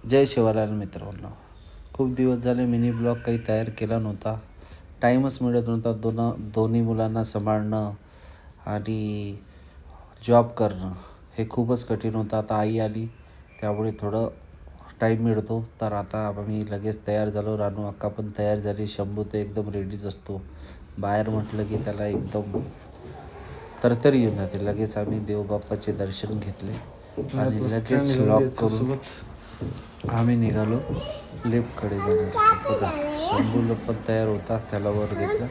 जय शिवलाल मित्रांनो, खूप दिवस झाले मिनी ब्लॉग काही तयार केला नव्हता. टाईमच मिळत नव्हता. दोन्ही मुलांना सांभाळणं आणि जॉब करणं हे खूपच कठीण होतं. आता आई आली त्यामुळे थोडं टाईम मिळतो. तर आता आम्ही लगेच तयार झालो. रानू अक्का पण तयार झाली. शंभू तर एकदम रेडीच असतो. बाहेर म्हटलं की त्याला एकदम तरतरी येऊन जाते. लगेच आम्ही देवबाप्पाचे दर्शन घेतले आणि लगेच लॉक करून आम्ही निघालो लेफ्टकडे जाण्यासाठी. बघा, शंभूला पण तयार होता, त्याला वर घेतलं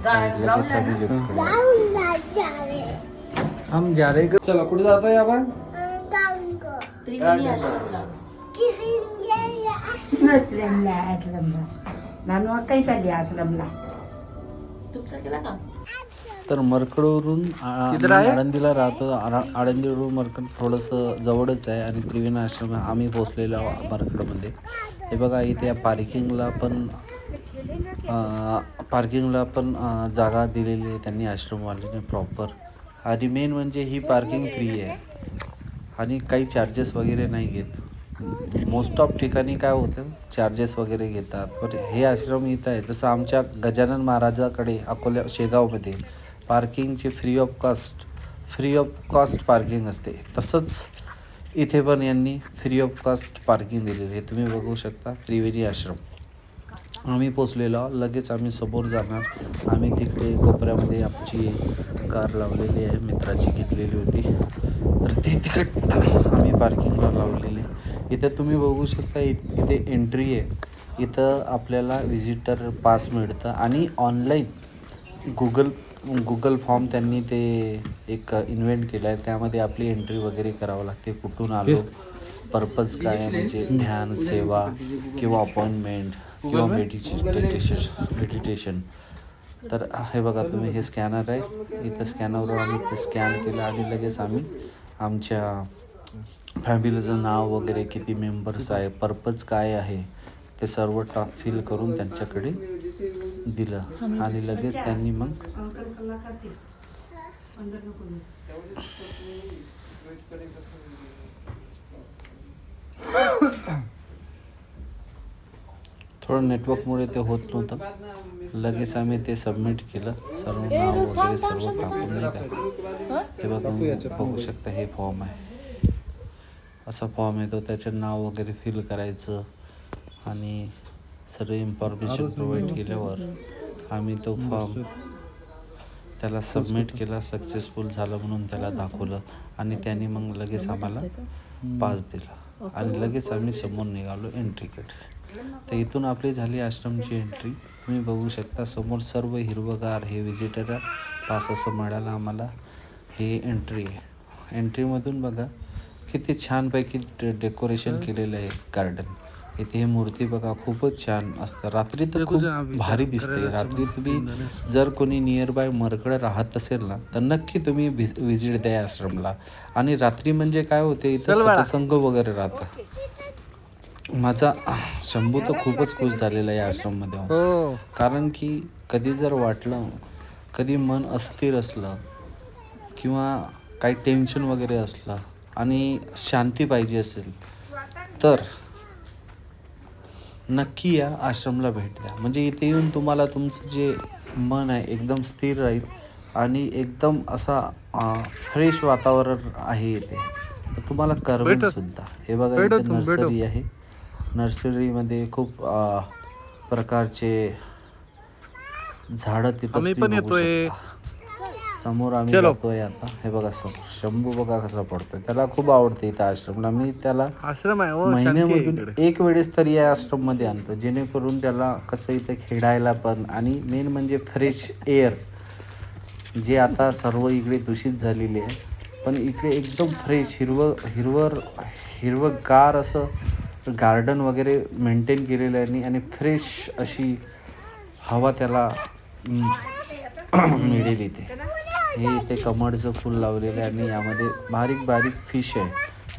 आणि लगेच आम्ही लेफ्टकडे हम जा रहे हैं. चला कुठे जातोय आपण? नानू काही चालली आश्रमला. तुमचा केला का? तर मरकडवरून किधर आम्ही आहे? आळंदीला राहतो. आळंदीवरून मरकड थोडंसं जवळच आहे आणि त्रिवेणी आश्रम आम्ही पोचलेलो मरकडमध्ये. हे बघा, इथे पार्किंगला पण जागा दिलेली आहे त्यांनी आश्रमवाल्याने प्रॉपर. आणि मेन म्हणजे ही पार्किंग फ्री आहे आणि काही चार्जेस वगैरे नाही घेत. मोस्ट ऑफ ठिकाणी काय होतं, चार्जेस वगैरे घेतात. पण हे आश्रम इथं आहे. जसं आमच्या गजानन महाराजाकडे अकोल्या शेगावमध्ये पार्किंगची फ्री ऑफ कॉस्ट पार्किंग असते, तसंच इथे पण यांनी फ्री ऑफ कॉस्ट पार्किंग दिलेली आहे. तुम्ही बघू शकता त्रिवेणी आश्रम. आम्ही पोचलेलो, लगेच आम्ही समोर जाणार. आम्ही तिकडे कोपऱ्यामध्ये आमची कार लावलेली आहे, मित्राची घेतलेली होती, तर ती तिकडे आम्ही पार्किंगला लावलेली. इथं तुम्ही बघू शकता, इथे एंट्री आहे. इथं आपल्याला विजिटर पास मिळतं आणि ऑनलाईन गुगल फॉर्म त्यांनी ते एक इन्व्हेंट केला आहे. त्यामध्ये आपली एंट्री वगैरे करावं लागते, कुठून आलो, पर्पज काय आहे, म्हणजे ध्यान, सेवा किंवा अपॉइंटमेंट किंवा मेडिटेशन. तर हे बघा तुम्ही, हे स्कॅनर आहे. इथं स्कॅनरवर आम्ही ते स्कॅन केलं आणि लगेच आम्ही आमच्या फॅमिलीचं नाव वगैरे, किती मेंबर्स आहे, पर्पज काय आहे, ते सर्व फिल करून त्यांच्याकडे दिलं आणि लगेच त्यांनी मग थोडं नेटवर्कमुळे ते होत नव्हतं. लगेच आम्ही ते सबमिट केलं, सर्व नाव वगैरे सर्व टाकून, नाही का. हे बघा, बघू शकता, हे फॉर्म आहे. असा फॉर्म येतो, त्याचं नाव वगैरे फिल करायचं आणि सर्व इन्फॉर्मेशन प्रोव्हाइड केल्यावर आम्ही तो फॉर्म त्याला सबमिट केला. सक्सेसफुल झालं म्हणून त्याला दाखवलं आणि त्याने मग लगेच आम्हाला पास दिला आणि लगेच आम्ही समोर निघालो एंट्रीकडे. तर इथून आपली झाली आश्रमची एंट्री. तुम्ही बघू शकता समोर सर्व हिरवगार, हे विजिटर पास असं मिळालं आम्हाला. हे एंट्री आहे. एंट्रीमधून बघा किती छानपैकी डेकोरेशन केलेलं आहे गार्डन. इथे हे मूर्ती बघा, खूपच छान असतं. रात्री तर खूप भारी दिसते. रात्री तुम्ही जर कोणी नियर बाय मरकडं राहत असेल ना, तर नक्की तुम्ही व्हिजिट द्या आश्रमला. आणि रात्री म्हणजे काय होते, इथं सत्संग वगैरे राहतं. माझा शंभू तर खूपच खुश झालेला आहे आश्रममध्ये. कारण की कधी जर वाटलं, कधी मन अस्थिर असलं किंवा काही टेन्शन वगैरे असलं आणि शांती पाहिजे असेल, तर नक्की या आश्रमला भेट द्या. म्हणजे इथे येऊन तुम्हाला तुमचं जे मन आहे एकदम स्थिर राहील आणि एकदम असा फ्रेश वातावरण आहे इथे. तर तुम्हाला करमेल सुद्धा. हे बघा, इथे नर्सरी आहे. नर्सरीमध्ये खूप प्रकारचे झाडं तिथं तुम्ही बघू शकता. समोर आम्ही जातोय आता. हे बघा समोर शंभू बघा कसा पडतोय. त्याला खूप आवडते इथं आश्रमला. मी त्याला महिन्यामधून एक वेळेस तरी या आश्रममध्ये आणतो, जेणेकरून त्याला कसं इथे खेळायला पण, आणि मेन म्हणजे फ्रेश एअर, जे आता सर्व इकडे दूषित झालेले आहे, पण इकडे एकदम फ्रेश हिरवगार असं गार्डन वगैरे मेंटेन केलेलं आहे आणि फ्रेश अशी हवा त्याला मिळेल इथे. हे इथे कमळचं फूल लावलेलं आहे आणि यामध्ये बारीक बारीक फिश आहे.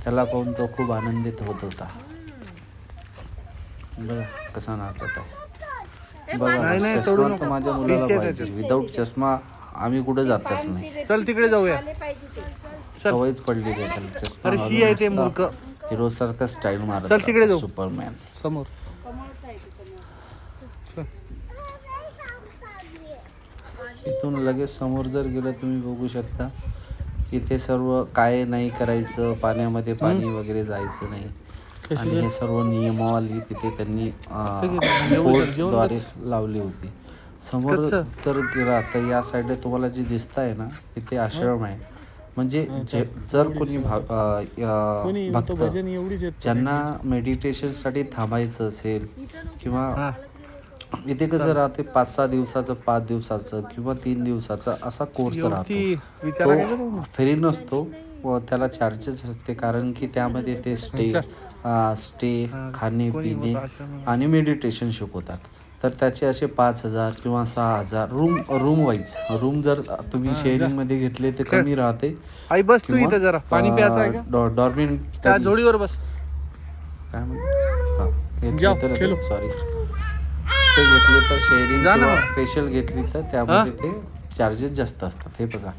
त्याला पाहून तो खूप आनंदित होत होता. बघा कसा नाचत आहे. बघा, चष्मा तर माझ्या मुलाला पाहिजे. विदाऊट चष्मा आम्ही कुठे जातच नाही. चल तिकडे जाऊया. सवयच पडलेली आहे त्याला. चष्मा हिरो सारखा स्टाईल मारत चल तिकडे जाऊ. सुपरमॅन. समोर इथून लगेच समोर जर गेलं तुम्ही बघू शकता इथे सर्व काय नाही करायचं, पाण्यामध्ये पाणी वगैरे जायचं नाही आणि हे सर्व नियमावली तिथे त्यांनी बोर्डद्वारे लावली होती. समोर जर गेला तर या साईडला तुम्हाला जे दिसत आहे ना तिथे आश्रम आहे. म्हणजे जर कोणी भक्त ज्यांना मेडिटेशनसाठी थांबायचं असेल किंवा इथे कसं राहते 5-6 दिवसाचं, 5 दिवसाचं किंवा 3 दिवसाचा असा कोर्स राहतो. तो फ्री नसतो व त्याला चार्जेस असते, कारण की त्यामध्ये ते स्टे खाणे पिणे आणि मेडिटेशन शिकवतात. तर त्याचे असे 5,000 किंवा 6,000 रूम वाईज. रूम जर तुम्ही शेअरिंगमध्ये घेतले ते कमी राहते. आई बस तू इथे जरा पाणी प्यायचं आहे का? डॉर्मेंट त्या जोडीवर बस. काय म्हणतो सॉरी ते घेतले तर शेअरिंग किंवा स्पेशल घेतली तर त्यामध्ये ते चार्जेस जास्त असतात. हे बघा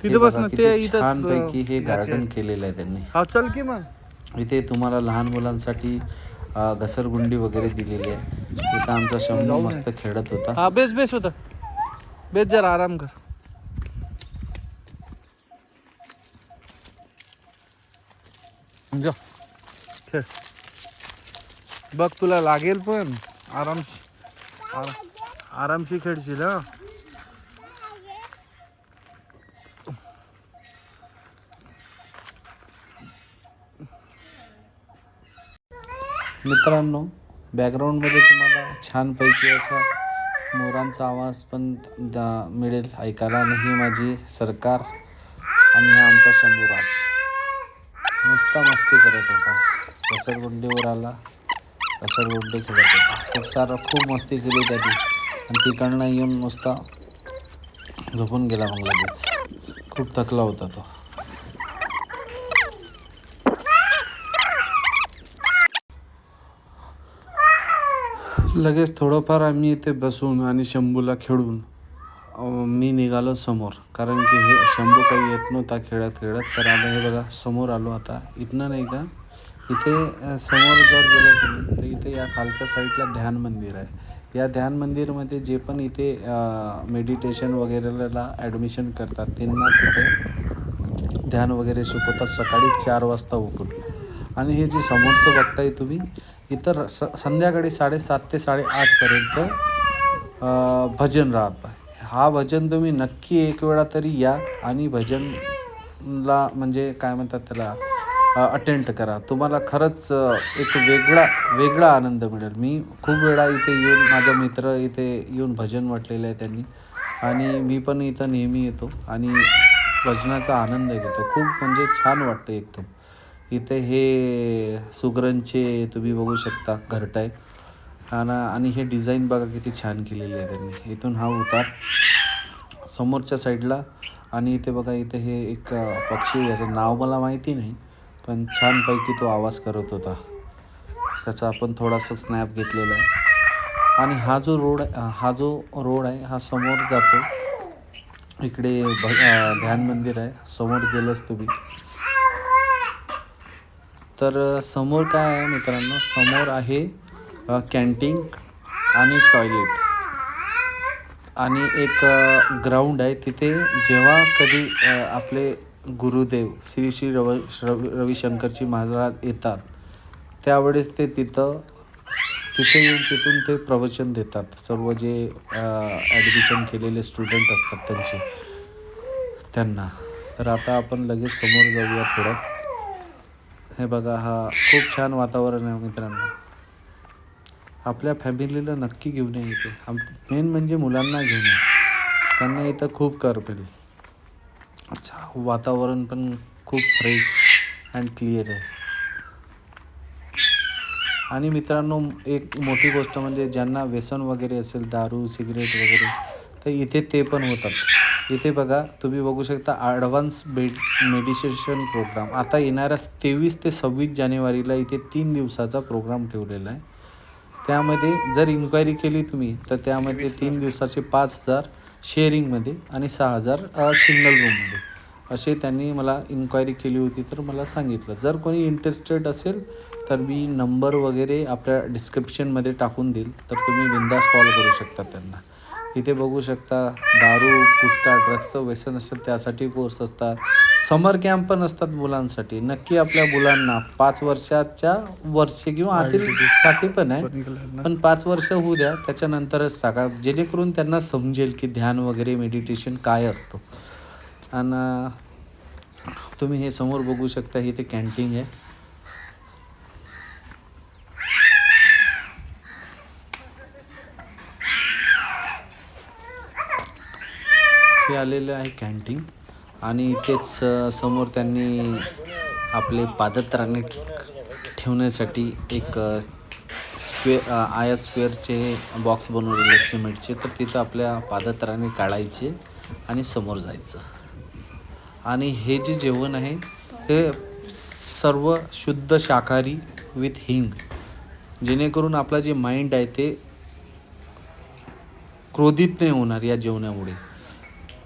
तिथे बस ना, ते किती छान पैकी हे गार्डन केलेलं आहे त्यांनी. हा चल की मग. इथे तुम्हाला लहान मुलांसाठी घसरगुंडी वगैरे दिलेली आहे. इथं आमचा शंभू मस्त खेळत होता. हा बेस होता. बेस जरा आराम कर. जा खेळ. बघ तुला लागेल पण आरामशी खेळशील हा. मित्रांनो बॅकग्राऊंडमध्ये तुम्हाला छानपैकी असा मोरांचा आवाज पण मिळेल ऐकायला. आणि ही माझी सरकार आणि हा आमचा शंभूराज नुसता मस्ती करत होता. घसरगुंडीवर आला, घसरगुंडी खेळत होता. खूप मस्ती केली त्याची आणि तिकडनं येऊन नुसता झोपून गेला. मग लगेच खूप थकला होता तो. लगेच थोडंफार आम्ही इथे बसून आणि शंभूला खेळून मी निघालो समोर, कारण की हे शंभू काही येत नव्हता खेळत. तर आम्ही हे बघा समोर आलो. आता इथनं नाही का इथे समोर जर गेलं तुम्ही तर इथे या खालच्या साईडला ध्यान मंदिर आहे. या ध्यान मंदिरमध्ये जे पण इथे मेडिटेशन वगैरेला ॲडमिशन करतात त्यांना तिथे ध्यान वगैरे शिकवतात सकाळी 4 वाजता उठून. आणि हे जे समोरचं बघताय तुम्ही इतर संध्याकाळी 7:30 ते 8:30पर्यंत भजन राहतं. हा भजन तुम्ही नक्की एक वेळा तरी या आणि भजनला म्हणजे काय म्हणतात त्याला अटेंड करा. तुम्हाला खरंच एक वेगळा आनंद मिळेल. मी खूप वेळा इथे येऊन, माझा मित्र इथे येऊन भजन म्हटलेलं आहे त्यांनी आणि मी पण इथं नेहमी येतो आणि भजनाचा आनंद घेतो. खूप म्हणजे छान वाटतं एकदम. इथे हे सुगरणचे तुम्ही बघू शकता घरटं आहे आणि हे डिझाईन बघा किती छान केलेली आहे त्यांनी. इथून हा उतार समोरच्या साईडला आणि इथे बघा इथे हे एक पक्षी, याचं नाव मला माहिती नाही पण छानपैकी तो आवाज करत होता. त्याचा आपण थोडासा स्नॅप घेतलेला आहे. आणि हा जो रोड आहे हा समोर जातो. इकडे ध्यान मंदिर आहे. समोर गेलंच तुम्ही तर समोर काय आहे मित्रांनो, समोर आहे कॅन्टीन आणि टॉयलेट आणि एक ग्राउंड आहे. तिथे जेव्हा कधी आपले गुरुदेव श्री श्री रविशंकरजी महाराज येतात त्यावेळेस ते तिथे येऊन तिथून ते प्रवचन देतात. सर्व जे ॲडमिशन केलेले स्टुडंट असतात त्यांना. तर आता आपण लगेच समोर जाऊया थोडं. हे बघा हा खूप छान वातावरण आहे मित्रांनो. आपल्या फॅमिलीला नक्की घेऊन या इथे. मेन म्हणजे मुलांना घेऊन या, त्यांना इथं खूप करपेल. अच्छा, वातावरण पण खूप फ्रेश अँड क्लिअर आहे. आणि मित्रांनो एक मोठी गोष्ट म्हणजे ज्यांना व्यसन वगैरे असेल, दारू सिगरेट वगैरे, तर इथे ते पण होतात. इथे बघा तुम्ही बघू शकता ॲडव्हान्स मेडिटेशन प्रोग्राम आता येणाऱ्या 23 ते 26 जानेवारीला इथे 3 दिवसाचा प्रोग्राम ठेवलेला आहे. त्यामध्ये जर इन्क्वायरी केली तुम्ही तर त्यामध्ये 3 दिवसाचे 5,000 शेअरिंगमध्ये आणि 6,000 सिंगल रूममध्ये असे त्यांनी मला इन्क्वायरी केली होती, तर मला सांगितलं. जर कोणी इंटरेस्टेड असेल तर मी नंबर वगैरे आपल्या डिस्क्रिप्शनमध्ये टाकून देईल, तर तुम्ही बिंदास कॉल करू शकता त्यांना. इथे बघू शकता दारू गुटखा ड्रग्सचं व्यसन असेल त्यासाठी कोर्स असतात, समर कॅम्प पण असतात मुलांसाठी. नक्की आपल्या मुलांना 5 वर्षाच्या वरचे किंवा आतील साठी पण आहे, पण 5 वर्ष होऊ द्या त्याच्यानंतरच टाका, जेणेकरून त्यांना समजेल की ध्यान वगैरे मेडिटेशन काय असतं. आणि तुम्ही हे समोर बघू शकता, इथे कॅन्टीन आहे. हे आलेलं आहे कॅन्टीन आणि इथेच समोर त्यांनी आपले पादत्राणे ठेवण्यासाठी एक आयत स्क्वेअरचे बॉक्स बनवलेले सिमेंटचे, तर तिथं आपल्या पादत्राणे काढायचे आणि समोर जायचं. आणि हे जे जेवण आहे हे सर्व शुद्ध शाकाहारी विथ हिंग, जेणेकरून आपला जे माइंड आहे ते क्रोधित नाही होणार या जेवणामुळे.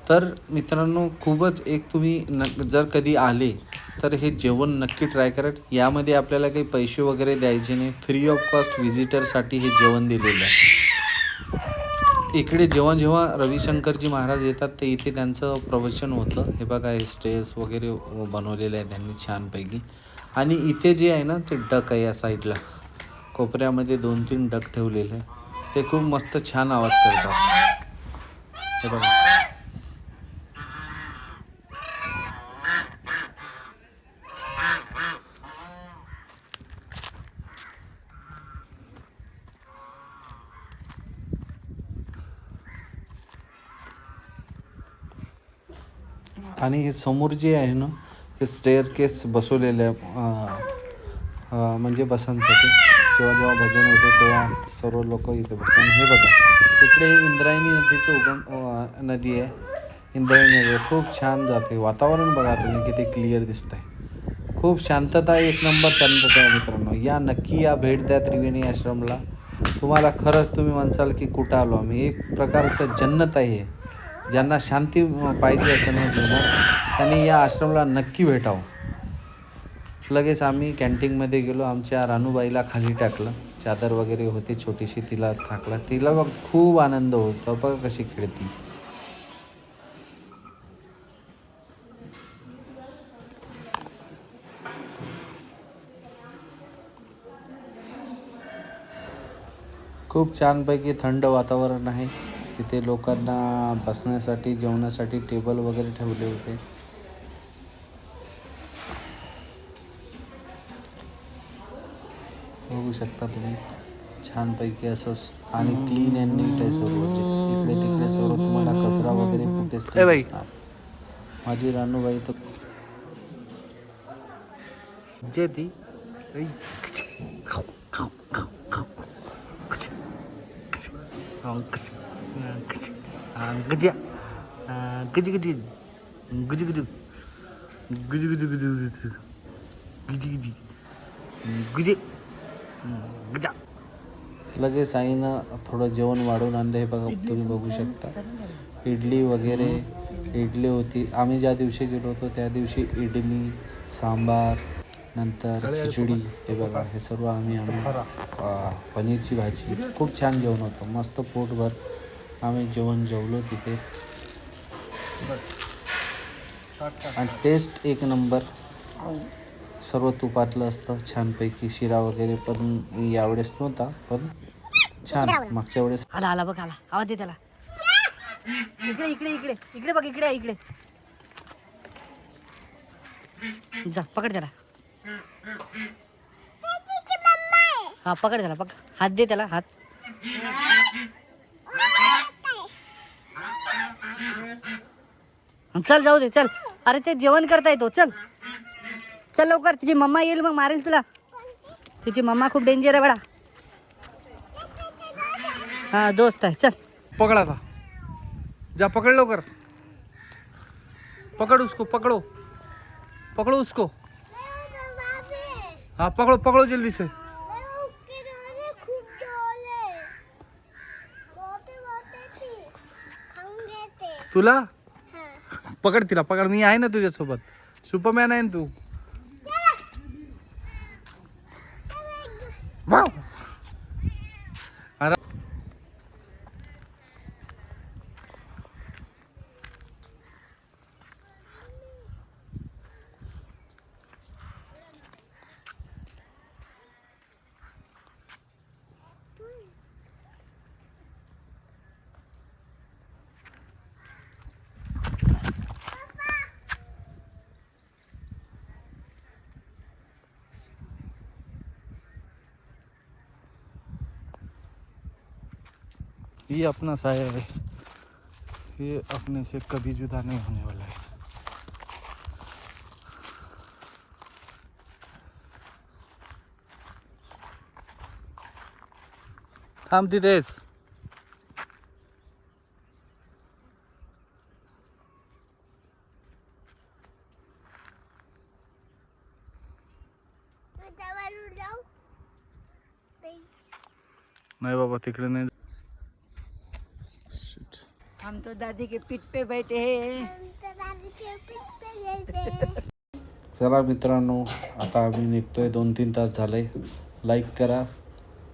तर मित्रांनो, खूपच एक तुम्ही जर कधी आले तर हे जेवण नक्की ट्राय करा. यामध्ये आपल्याला काही पैसे वगैरे द्यायचे नाही, फ्री ऑफ कॉस्ट व्हिजिटरसाठी हे जेवण दिलेलं आहे. इकडे जेव्हा रविशंकरजी महाराज येतात ते इथे त्यांचं प्रवचन होतं. हे बघा, हे स्टेअर्स वगैरे बनवलेले आहे त्यांनी छानपैकी. आणि इथे जे आहे ना ते डक आहे, या साईडला कोपऱ्यामध्ये 2-3 डक ठेवलेले आहे, ते खूप मस्त छान आवाज करतात. हे बघा. आणि हे समोर जे आहे ना ते स्टेअर केस बसवलेले आहे, म्हणजे बसांसाठी. जेव्हा भजन होते तेव्हा सर्व लोक इथे बसतात. आणि हे बघा, इकडे इंद्रायणी नदीचं नदी आहे. इंद्रायणी नदी खूप छान जाते. वातावरण बघा तुम्ही किती क्लिअर दिसत आहे. खूप शांतता, एक नंबर शांतता आहे मित्रांनो. नक्की या भेट द्या त्रिवेणी आश्रमला. तुम्हाला खरंच तुम्ही म्हणसाल की कुठं आलो आम्ही. एक प्रकारचं जन्नत आहे. ज्यांना शांती पाहिजे असेल ना जीवनात, त्यांनी या आश्रमला नक्की भेटावं. लगेच आम्ही कॅन्टीनमध्ये गेलो, आमच्या रानूबाईला खाली टाकलं. चादर वगैरे होती छोटीशी, तिला टाकला. तिला बघ खूप आनंद होतो, बघ कशी खेळती. खूप छानपैकी थंड वातावरण आहे. तिथे लोकांना बसण्यासाठी जेवणासाठी टेबल वगैरे ठेवले होते. बघू शकता तुम्ही छानपैकी असं. आणि क्लीन अँड नीट आहे सर्व. इकडे तिकडे सर्व तुम्हाला कचरा वगैरे कुठेच नाही दिसणार. माझी रानूबाई तर जे ती लगेच आईनं थोडं जेवण वाढवून आणलं. हे बघा, तुम्ही बघू शकता इडली वगैरे. इडली होती, आम्ही ज्या दिवशी गेलो होतो त्या दिवशी इडली, सांबार, नंतर खिचडी. हे बघा, हे सर्व आम्ही पनीरची भाजी. खूप छान जेवण होतं, मस्त पोटभर आम्ही जेवलो तिथे. आणि टेस्ट एक नंबर, सर्व तुपातलं असतं छानपैकी. शिरा वगैरे पण यावेळेस नव्हता, पण छान. मागच्या वेळेस आला बघ, आला आवाज दे त्याला. इकडे इकडे इकडे इकडे बघ, इकडे जा, पकड त्याला. हा, पकड त्याला, पकड. हात दे त्याला, हात. चल जाऊ दे, चल. अरे ते जेवण करता येतो, चल चल लवकर. तिची मम्मा येईल मग मारेल तुला. तिची मम्मा खूप डेंजर आहे बडा. हा, दोस्त आहे. चल पकड़ा था, जा पकड़ लो कर. पकड़ उसको, पकड़ो उसको. हाँ, पकड़ो जल्दी से. तुला पकड तिला पकड, मी आहे ना तुझ्यासोबत, सुपरमॅन आहे ना तू. वाव. अरे ये अपना साया है, ये अपने से कभी जुदा नहीं होने वाला है. थांब तिथेच. नाही बाबा तिकडे नाही. हम तो दादी के पीठ पे बैठे हैं. चला मित्रांनो, आता आम्ही निघतोय. 2-3 तास झाले. लाईक करा,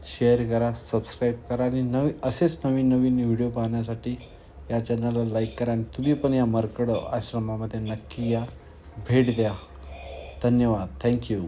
शेअर करा, सबस्क्राईब करा आणि असेच नवीन व्हिडिओ पाहण्यासाठी या चॅनलला लाईक करा. आणि तुम्ही पण या मरकड आश्रमामध्ये नक्की या, भेट द्या. धन्यवाद. थँक्यू.